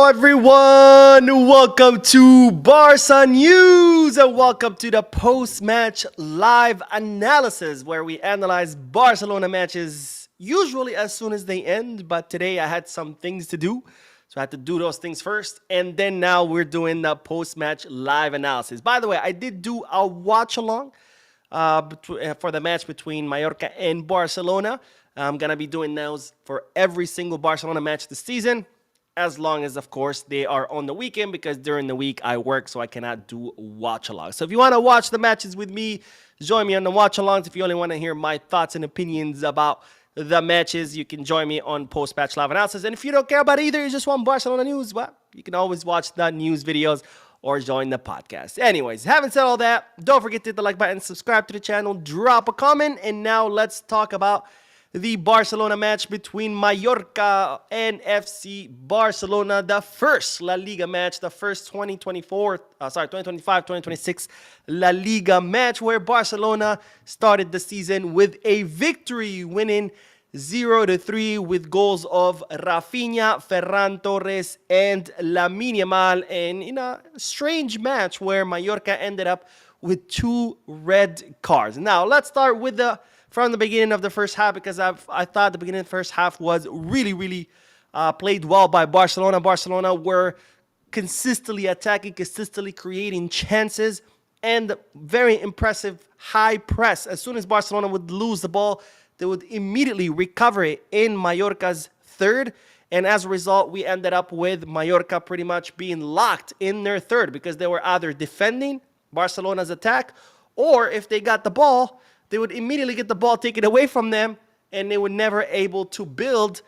everyone, welcome to Barca News and welcome to the post-match live analysis where we analyze Barcelona matches usually as soon as they end, but today I had some things to do, so I had to do those things first, and then now we're doing the post-match live analysis. By the way, I did do a watch-along for the match between Mallorca and Barcelona. I'm going to be doing those for every single Barcelona match this season, as long as, of course, they are on the weekend, because during the week I work, so I cannot do watch-alongs. So if you want to watch the matches with me, join me on the watch-alongs. If you only want to hear my thoughts and opinions about the matches, you can join me on post-match live analysis. And if you don't care about either, you just want Barcelona news, well, you can always watch the news videos or join the podcast. Anyways, having said all that, don't forget to hit the like button, subscribe to the channel, drop a comment, and now let's talk about the Barcelona match between Mallorca and FC Barcelona, the first La Liga match, the first 2025-2026 La Liga match, where Barcelona started the season with a victory, winning 0-3 with goals of Rafinha, Ferran Torres, and Lamine Yamal, and in a strange match where Mallorca ended up with 2 red cards. Now, let's start with from the beginning of the first half, because I thought the beginning of the first half was really played well by Barcelona. Barcelona were consistently attacking, consistently creating chances, and very impressive high press. As soon as Barcelona would lose the ball, they would immediately recover it in Mallorca's third. And as a result, we ended up with Mallorca pretty much being locked in their third, because they were either defending Barcelona's attack, or if they got the ball, they would immediately get the ball taken away from them, and they were never able to build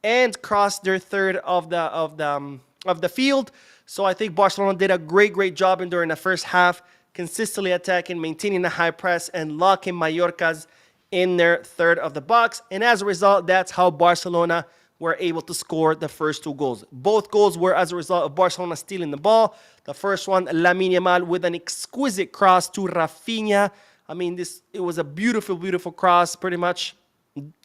and cross their third of the field. So I think Barcelona did a great job during the first half, consistently attacking, maintaining the high press, and locking Mallorca's in their third of the box. And as a result, that's how Barcelona were able to score the first 2 goals. Both goals were as a result of Barcelona stealing the ball. The first one, Lamine Yamal with an exquisite cross to Rafinha. I mean, it was a beautiful cross, pretty much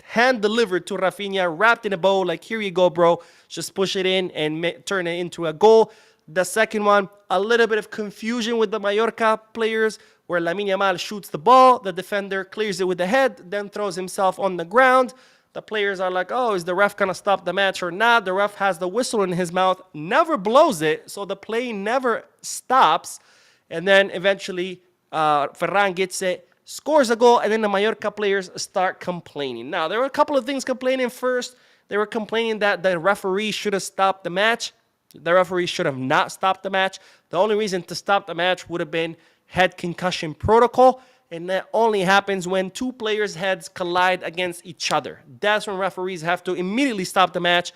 hand-delivered to Rafinha, wrapped in a bow, like, here you go, bro. Just push it in and turn it into a goal. The second one, a little bit of confusion with the Mallorca players, where Lamine Yamal shoots the ball, the defender clears it with the head, then throws himself on the ground. The players are like, oh, is the ref going to stop the match or not? The ref has the whistle in his mouth, never blows it, so the play never stops. And then eventually Ferran gets it, scores a goal, and then the Mallorca players start complaining. Now, there were a couple of things complaining. First, they were complaining that the referee should have stopped the match. The referee should have not stopped the match. The only reason to stop the match would have been head concussion protocol, and that only happens when 2 players' heads collide against each other. That's when referees have to immediately stop the match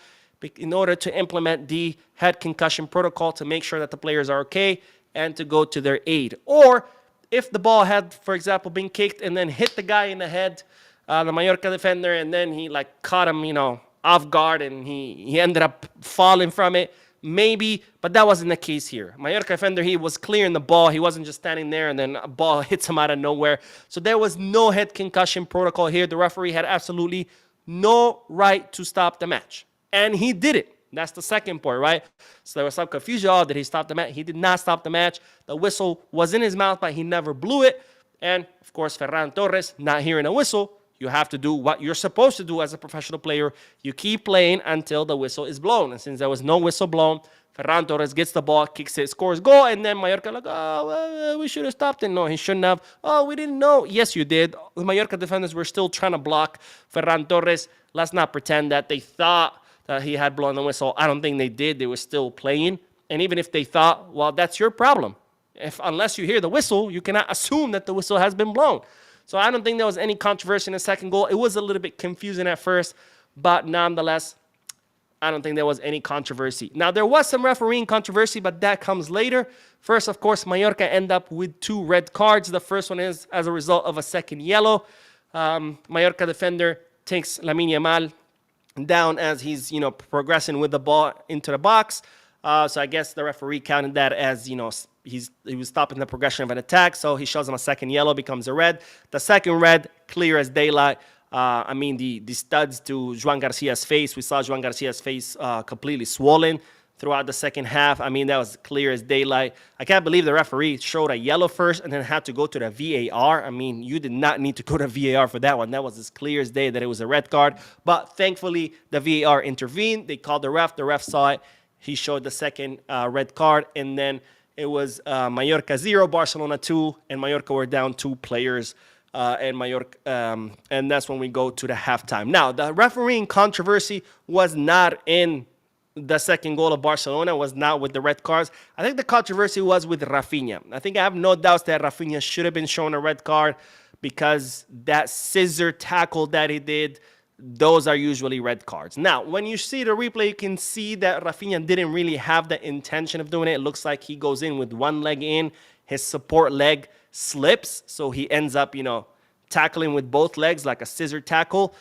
in order to implement the head concussion protocol to make sure that the players are okay and to go to their aid. Or if the ball had, for example, been kicked and then hit the guy in the head, the Mallorca defender, and then he caught him, off guard, and he ended up falling from it, maybe, but that wasn't the case here. Mallorca defender, he was clearing the ball. He wasn't just standing there and then a ball hits him out of nowhere. So there was no head concussion protocol here. The referee had absolutely no right to stop the match, and he did it. That's the second point, right? So there was some confusion. Oh, did he stop the match? He did not stop the match. The whistle was in his mouth, but he never blew it. And, of course, Ferran Torres, not hearing a whistle, you have to do what you're supposed to do as a professional player. You keep playing until the whistle is blown. And since there was no whistle blown, Ferran Torres gets the ball, kicks it, scores goal, and then Mallorca we should have stopped it. No, he shouldn't have. Oh, we didn't know. Yes, you did. The Mallorca defenders were still trying to block Ferran Torres. Let's not pretend that they thought that he had blown the whistle. I don't think they did. They were still playing. And even if they thought, well, that's your problem. Unless you hear the whistle, you cannot assume that the whistle has been blown. So I don't think there was any controversy in the second goal. It was a little bit confusing at first, but nonetheless, I don't think there was any controversy. Now, there was some refereeing controversy, but that comes later. First, of course, Mallorca end up with 2 red cards. The first one is as a result of a second yellow. Mallorca defender takes Lamine Yamal down as he's, progressing with the ball into the box. So I guess the referee counted that as, he was stopping the progression of an attack. So he shows him a second yellow, becomes a red. The second red, clear as daylight. The studs to Joan Garcia's face. We saw Joan Garcia's face completely swollen. throughout the second half. I mean, that was clear as daylight. I can't believe the referee showed a yellow first and then had to go to the VAR. I mean, you did not need to go to VAR for that one. That was as clear as day that it was a red card. But thankfully, the VAR intervened. They called the ref. The ref saw it. He showed the second red card. And then it was Mallorca 0, Barcelona 2. And Mallorca were down 2 players. And Mallorca, and that's when we go to the halftime. Now, the refereeing controversy was not in the second goal of Barcelona, was not with the red cards. I think the controversy was with Rafinha. I think I have no doubts that Rafinha should have been shown a red card because that scissor tackle that he did, those are usually red cards. Now, when you see the replay, you can see that Rafinha didn't really have the intention of doing it. It looks like he goes in with one leg in, his support leg slips, so he ends up, tackling with both legs like a scissor tackle.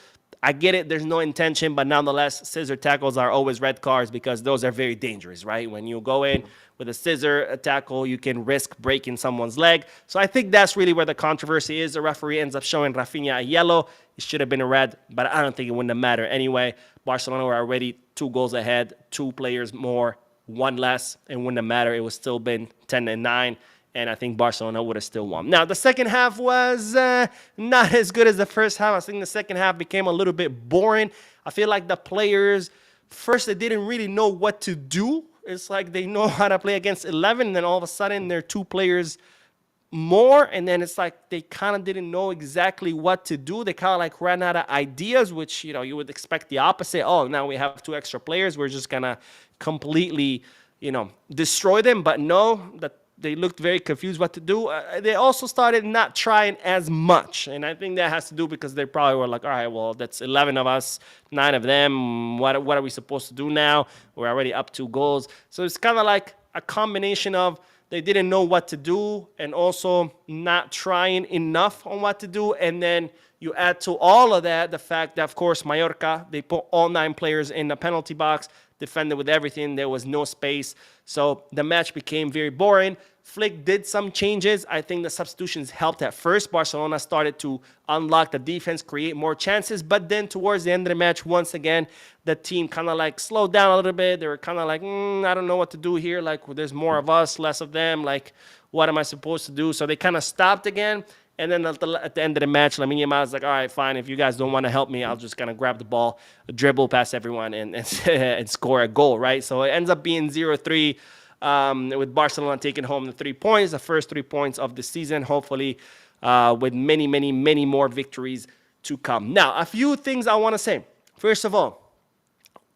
I get it, there's no intention, but nonetheless, scissor tackles are always red cards because those are very dangerous, right? When you go in with a scissor tackle, you can risk breaking someone's leg. So I think that's really where the controversy is. The referee ends up showing Rafinha a yellow. It should have been a red, but I don't think it wouldn't have mattered anyway. Barcelona were already 2 goals ahead, 2 players more, 1 less. It wouldn't have mattered. It would still been 10-9. And I think Barcelona would have still won. Now, the second half was not as good as the first half. I think the second half became a little bit boring. I feel like the players, first, they didn't really know what to do. It's like they know how to play against 11, and then all of a sudden, there are 2 players more, and then it's like they kind of didn't know exactly what to do. They kind of like ran out of ideas, which, you would expect the opposite. Oh, now we have 2 extra players. We're just going to completely, destroy them. But no, they looked very confused what to do. They also started not trying as much. And I think that has to do because they probably were like, all right, well, that's 11 of us, 9 of them. What are we supposed to do now? We're already up 2 goals. So it's kind of like a combination of they didn't know what to do and also not trying enough on what to do. And then you add to all of that the fact that, of course, Mallorca, they put all 9 players in the penalty box, defended with everything. There was no space. So the match became very boring. Flick did some changes. I think the substitutions helped at first. Barcelona started to unlock the defense, create more chances. But then towards the end of the match, once again, the team kind of like slowed down a little bit. They were kind of like, I don't know what to do here. Like, there's more of us, less of them. Like, what am I supposed to do? So they kind of stopped again. And then at the end of the match, Lamine Yamal was like, all right, fine. If you guys don't want to help me, I'll just kind of grab the ball, dribble past everyone, and score a goal, right? So it ends up being 0-3 with Barcelona taking home the 3 points, the first 3 points of the season, hopefully with many, many, many more victories to come. Now, a few things I want to say. First of all,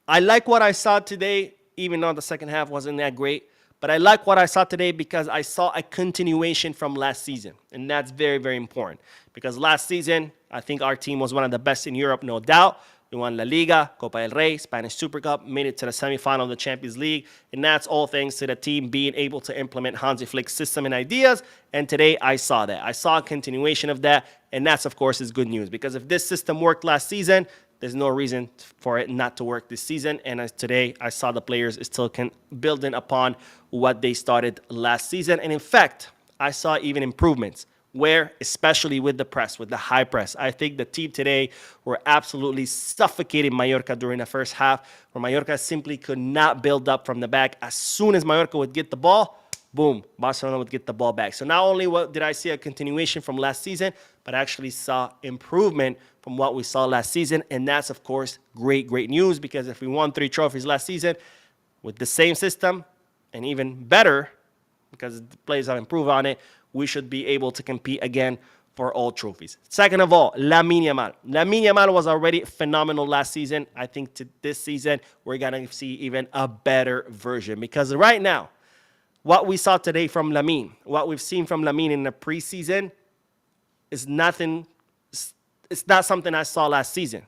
I like what I saw today, even though the second half wasn't that great. But I like what I saw today because I saw a continuation from last season. And that's very, very important. Because last season, I think our team was one of the best in Europe, no doubt. We won La Liga, Copa del Rey, Spanish Super Cup, made it to the semifinal of the Champions League. And that's all thanks to the team being able to implement Hansi Flick's system and ideas. And today, I saw that. I saw a continuation of that. And that's, of course, is good news. Because if this system worked last season, there's no reason for it not to work this season. And as today, I saw the players still building upon what they started last season. And in fact, I saw even improvements where, especially with the press, with the high press. I think the team today were absolutely suffocating Mallorca during the first half, where Mallorca simply could not build up from the back. As soon as Mallorca would get the ball, boom, Barcelona would get the ball back. So not only did I see a continuation from last season, but I actually saw improvement from what we saw last season. And that's, of course, great, great news, because if we won 3 trophies last season with the same system and even better, because the players have improved on it, we should be able to compete again for all trophies. Second of all, Lamine Yamal. Lamine Yamal was already phenomenal last season. I think this season we're going to see even a better version, because right now, what we saw today from Lamine, what we've seen from Lamine in the preseason is nothing. It's not something I saw last season.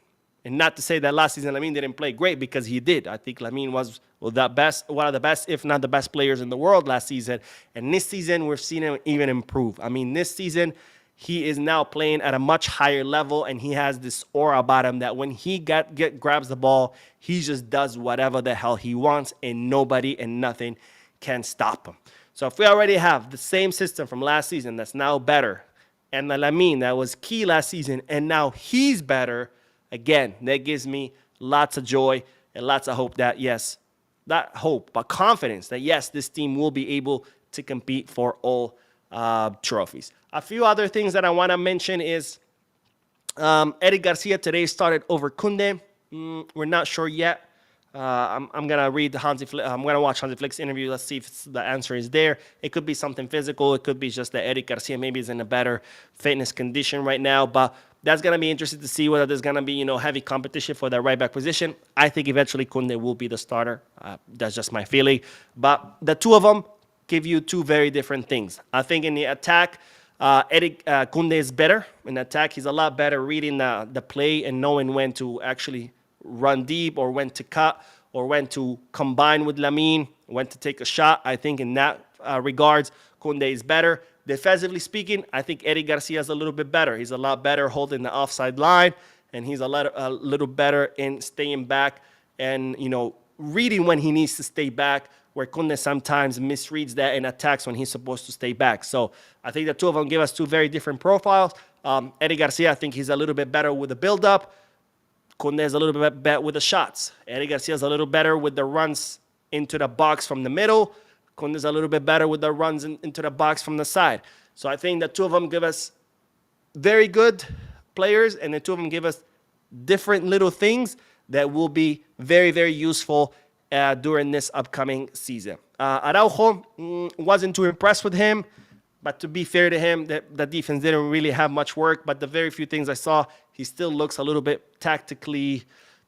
And not to say that last season Lamine didn't play great, because he did. I think Lamine was one of the best, if not the best players in the world last season. And this season, we've seen him even improve. I mean, this season, he is now playing at a much higher level, and he has this aura about him that when he grabs the ball, he just does whatever the hell he wants, and nobody and nothing can stop him. So if we already have the same system from last season that's now better, and the Lamine that was key last season, and now he's better, again, that gives me lots of joy and lots of hope that, yes, hope, but confidence that yes, this team will be able to compete for all trophies. A few other things that I want to mention is Eric Garcia today started over Kunde. We're not sure yet. I'm gonna read I'm gonna watch Hansi Flick's interview. Let's see if the answer is there. It could be something physical. It could be just that Eric Garcia maybe is in a better fitness condition right now. But that's gonna be interesting to see whether there's gonna be heavy competition for that right back position. I think eventually Kunde will be the starter. That's just my feeling. But the two of them give you two very different things. I think in the attack, Eric Kunde is better in attack. He's a lot better reading the play and knowing when to actually run deep or when to cut or when to combine with Lamine, when to take a shot. I think in that regards, Kunde is better. Defensively speaking, I think Eddie Garcia is a little bit better. He's a lot better holding the offside line, and he's a little better in staying back and, reading when he needs to stay back, where Kunde sometimes misreads that and attacks when he's supposed to stay back. So I think the two of them give us two very different profiles. Eddie Garcia, I think he's a little bit better with the build-up. Kunde is a little bit better with the shots. Eddie Garcia is a little better with the runs into the box from the middle. Kunde is a little bit better with the runs into the box from the side. So I think the two of them give us very good players, and the two of them give us different little things that will be very, very useful during this upcoming season. Araujo, wasn't too impressed with him. But to be fair to him, the defense didn't really have much work. But the very few things I saw, he still looks a little bit tactically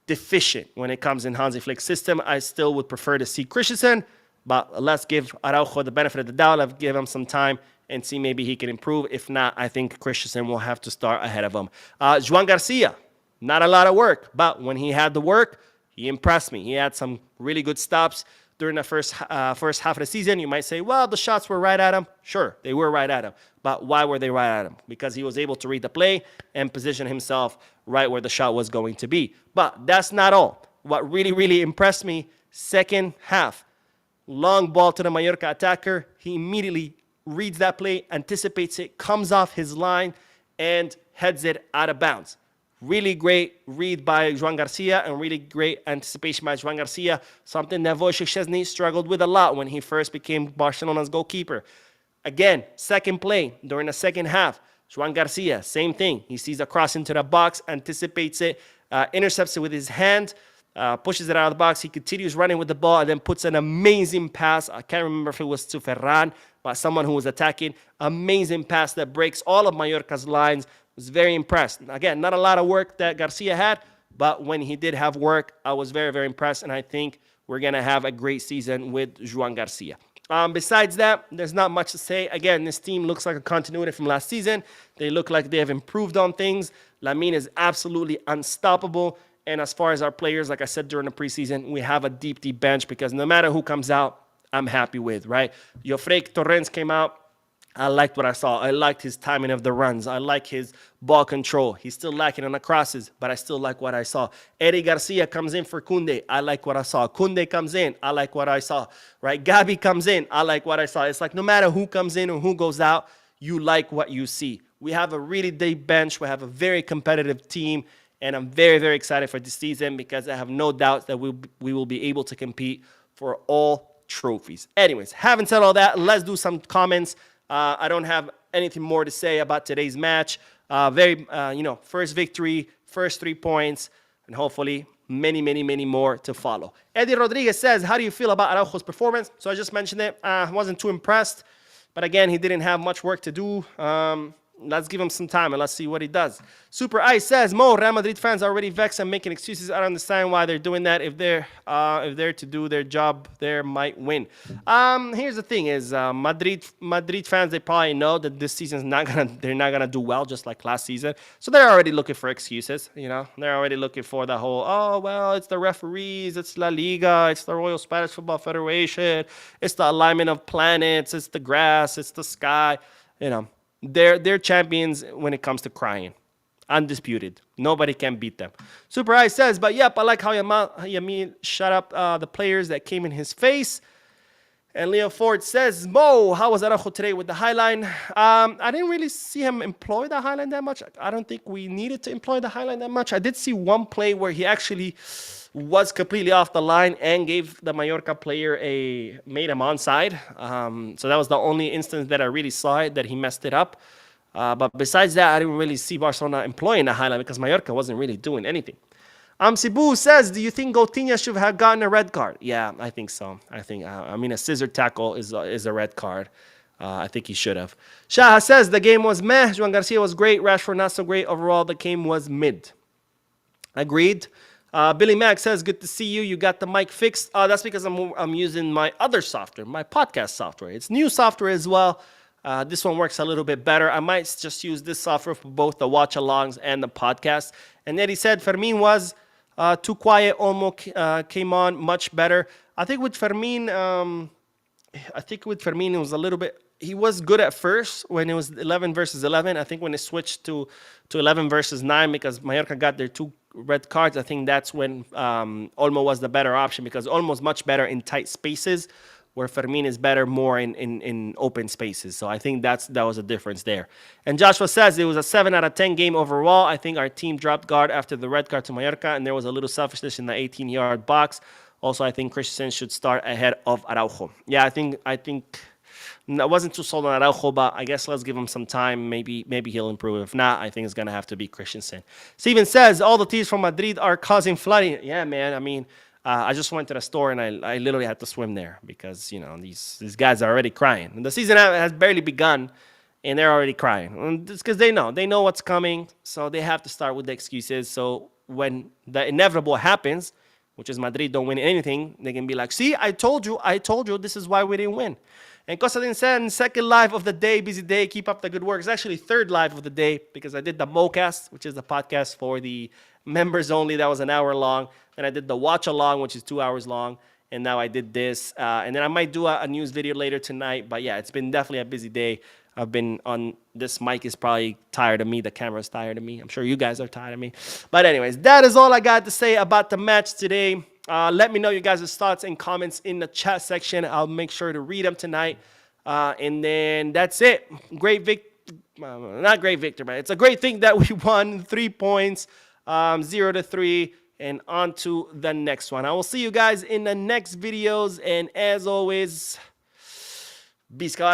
deficient when it comes in Hansi Flick's system. I still would prefer to see Christensen, but let's give Araujo the benefit of the doubt. Let's give him some time and see maybe he can improve. If not, I think Christensen will have to start ahead of him. Joan Garcia, not a lot of work, but when he had the work, he impressed me. He had some really good stops during the first half of the season. You might say, well, the shots were right at him. Sure, they were right at him. But why were they right at him? Because he was able to read the play and position himself right where the shot was going to be. But that's not all. What really, really impressed me, second half, long ball to the Mallorca attacker. He immediately reads that play, anticipates it, comes off his line, and heads it out of bounds. Really great read by Joan Garcia and really great anticipation by Joan Garcia, something that Wojciech Szczesny struggled with a lot when he first became Barcelona's goalkeeper. Again, second play during the second half, Joan Garcia, same thing. He sees a cross into the box, anticipates it, intercepts it with his hand, pushes it out of the box. He continues running with the ball and then puts an amazing pass. I can't remember if it was to Ferran, but someone who was attacking. Amazing pass that breaks all of Mallorca's lines. Was very impressed. Again, not a lot of work that Garcia had, but when he did have work, I was very, very impressed, and I think we're going to have a great season with Joan Garcia. Besides that, there's not much to say. Again, this team looks like a continuity from last season. They look like they have improved on things. Lamine is absolutely unstoppable, and as far as our players, like I said during the preseason, we have a deep, deep bench because no matter who comes out, I'm happy with, right? Jofrek Torrens came out. I liked what I saw. I liked his timing of the runs. I like his ball control. He's still lacking on the crosses, but I still like what I saw. Eddie Garcia comes in for Kunde. I like what I saw. Kunde comes in. I like what I saw. Right? Gabi comes in. I like what I saw. It's like no matter who comes in or who goes out, you like what you see. We have a really deep bench. We have a very competitive team, and I'm very, very excited for this season because I have no doubts that we will be able to compete for all trophies. Anyways, having said all that, let's do some comments. I don't have anything more to say about today's match. First victory, first 3 points, and hopefully many, many, many more to follow. Eddie Rodriguez says, how do you feel about Araujo's performance? So I just mentioned it. I wasn't too impressed. But again, he didn't have much work to do. Let's give him some time and let's see what he does. Super Ice says, Mo, Real Madrid fans are already vexed and making excuses. I don't understand why they're doing that. If they're to do their job, they might win. Here's the thing: is Madrid fans, they probably know that this season's they're not gonna do well, just like last season. So they're already looking for excuses. They're already looking for the whole, oh well, it's the referees, it's La Liga, it's the Royal Spanish Football Federation, it's the alignment of planets, it's the grass, it's the sky. They're champions when it comes to crying. Undisputed. Nobody can beat them. Super Ice says, but yep, I like how Yamin shut up the players that came in his face. And Leo Ford says, Mo, how was Araujo today with the highline? I didn't really see him employ the highline that much. I don't think we needed to employ the highline that much. I did see one play where he actually was completely off the line and gave the Mallorca player made him onside. So that was the only instance that I really saw it, that he messed it up. But besides that, I didn't really see Barcelona employing the highline because Mallorca wasn't really doing anything. Cebu says, do you think Coutinho should have gotten a red card? Yeah, I think so. I mean, a scissor tackle is a red card. I think he should have. Shaha says, the game was meh. Joan Garcia was great. Rashford not so great. Overall, the game was mid. Agreed. Billy Mack says, good to see you. You got the mic fixed. That's because I'm using my other software, my podcast software. It's new software as well. This one works a little bit better. I might just use this software for both the watch-alongs and the podcast. And then he said Fermin was too quiet. Olmo came on much better. I think with Fermin, it was a little bit. He was good at first when it was 11 versus 11. I think when it switched to 11 versus 9 because Mallorca got their 2 red cards, I think that's when Olmo was the better option because Olmo's much better in tight spaces, where Fermin is better more in open spaces. So I think that was a difference there. And Joshua says it was a 7 out of 10 game overall. I think our team dropped guard after the red card to Mallorca, and there was a little selfishness in the 18-yard box. Also, I think Christensen should start ahead of Araujo. Yeah, I think I wasn't too sold on Araujo, but I guess let's give him some time. Maybe he'll improve. If not, I think it's going to have to be Christensen. Steven says, all the teams from Madrid are causing flooding. Yeah, man. I mean, I just went to the store and I literally had to swim there because, you know, these guys are already crying. And the season has barely begun and they're already crying. And it's because they know what's coming. So they have to start with the excuses. So when the inevitable happens, which is Madrid don't win anything, they can be like, see, I told you, this is why we didn't win. And Cosadin said, second live of the day, busy day, keep up the good work. It's actually third live of the day because I did the MoCast, which is the podcast for the members only. That was an hour long. And I did the watch along, which is 2 hours long. And now I did this. And then I might do a news video later tonight. But yeah, it's been definitely a busy day. I've been on, this mic is probably tired of me. The camera's tired of me. I'm sure you guys are tired of me. But anyways, that is all I got to say about the match today. Let me know your guys' thoughts and comments in the chat section. I'll make sure to read them tonight. And then that's it. Not great victory, but it's a great thing that we won 3 points, 0-3, and on to the next one. I will see you guys in the next videos. And as always, Biscar.